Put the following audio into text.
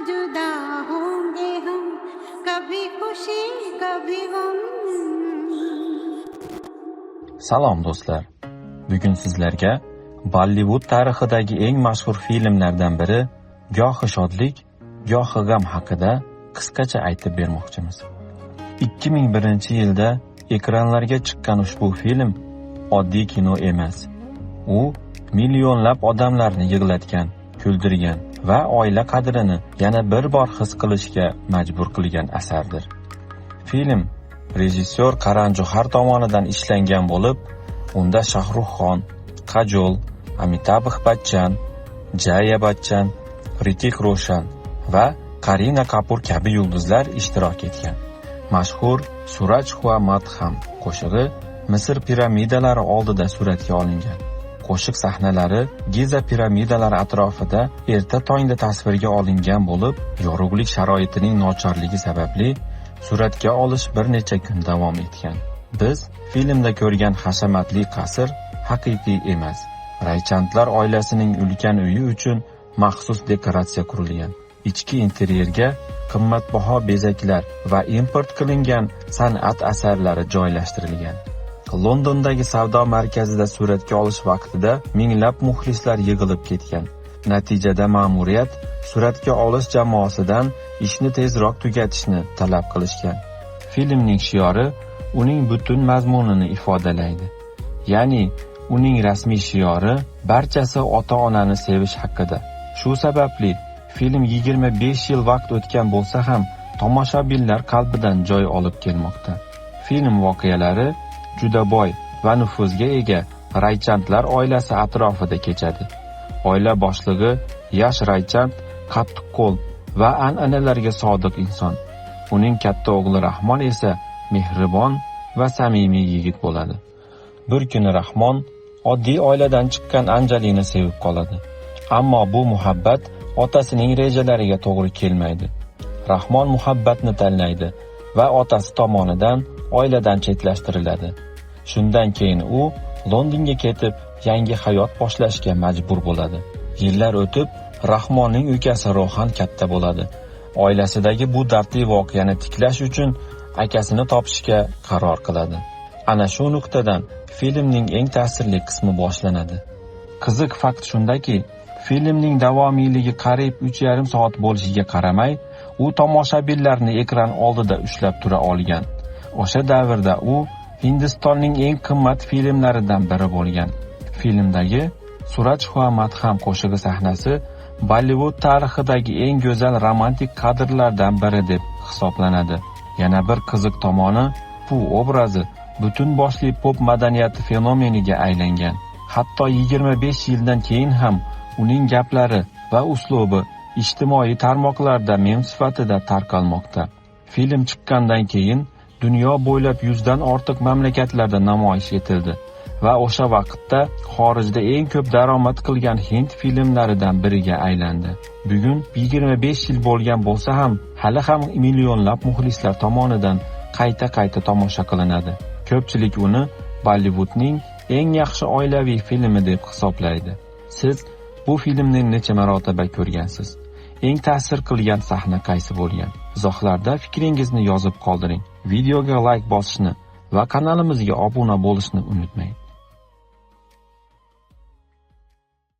जुदा होंगे हम कभी खुशी कभी गम. Salom do'stlar. Bugun sizlarga Bollivud tarixidagi eng mashhur filmlardan biri gohi shodlik, gohi g'am haqida qisqacha aytib bermoqchimiz. 2001-yilda ekranlarga chiqqan ushbu film oddiy kino emas. U millionlab odamlarni yig'latgan, kuldirgan va oila qadrini yana bir bor his qilishga majbur qilgan asardir. Film rejissyor Karan Johar tomonidan ishlangan bo'lib, unda Shahrukh Xon, Kajol, Amitabh Bachchan, Jaya Bachchan, Hrithik Roshan va Kareena Kapoor kabi yulduzlar ishtirok etgan. Mashhur Suraj Khua Madham qo'shig'i Misr piramidalari oldida suratga olingan. Qo'shiq sahnalari Giza piramidalari atrofida erta tongda tasvirga olingan bo'lib, yorug'lik sharoitining nochorligi sababli suratga olish bir necha kun davom etgan. Biz filmda ko'rgan hashamatli qasr haqiqiy emas. Raychandlar oilasining ulkan uyi uchun maxsus dekoratsiya qurilgan. Ichki interyerga qimmatbaho bezaklar va import qilingan san'at asarlari joylashtirilgan. Londondagi savdo markazida suratga olish vaqtida minglab muxlislar yig'ilib ketgan. Natijada ma'muriyat suratga olish jamoasidan ishni tezroq tugatishni talab qilishgan. Filmning shiori uning butun mazmunini ifodalaydi. Ya'ni uning rasmiy shiori barchasi ota-onani sevish haqida. Shu sababli film 25 yil vaqt o'tgan bo'lsa ham tomoshabinlar qalbidan joy olib kelmoqda. Film voqealari juda boy va nufuzga ega Raychandlar oilasi atrofida kechadi. Oila boshlig'i Yash Raychand qattiqqo'l va an'analarga sodiq inson. Uning katta o'g'li Rahmon esa mehribon va samimiy yigit bo'ladi. Bir kuni Rahmon oddiy oiladan chiqqan Anjalini sevib qoladi. Ammo bu muhabbat otasining rejalariga to'g'ri kelmaydi. Rahmon muhabbatni tanlaydi va otasi tomonidan oiladan chetlashtiriladi. Shundan keyin u Londonga ketib, yangi hayot boshlashga majbur bo'ladi. Yillar o'tib, Rahmonning ukasi Rohan katta bo'ladi. Oilasidagi bu dardli voqeani tiklash uchun akasini topishga qaror qiladi. Ana shu nuqtadan filmning eng ta'sirli qismi boshlanadi. Qiziq fakt shundaki, filmning davomiyligi qariyb 3,5 soat bo'lishiga qaramay, u tomoshabinlarni ekran oldida ushlab tura olgan. O'sha davrda u Hindistonning eng qimmat filmlaridan biri bo'lgan. Filmdagi Suraj Khua Madham qo'shig'i sahnasi Bollivud tarixidagi eng go'zal romantik kadrlardan biri deb hisoblanadi. Yana bir qiziq tomoni, bu obrazi butun boshli pop madaniyati fenomeniga aylangan. Hatto 25 yildan keyin ham uning gaplari va uslubi ijtimoiy tarmoqlarda mem sifatida tarqalmoqda. Film chiqqandan keyin dunyo bo'ylab 100 dan ortiq mamlakatlarda namoyish etildi va o'sha vaqtda xorijda eng ko'p daromad qilgan hind filmlaridan biriga aylandi. Bugun 25 yil bo'lgan bo'lsa ham, hali ham millionlab muxlislar tomonidan qayta tomosha qilinadi. Ko'pchilik uni Bollivudning eng yaxshi oilaviy filmi deb hisoblaydi. Siz bu filmni necha marotaba ko'rgansiz? Eng ta'sir qilgan sahna qaysi bo'lgan? Izohlarda fikringizni yozib qoldiring. Videoga like bosishni va kanalimizga obuna bo'lishni unutmang.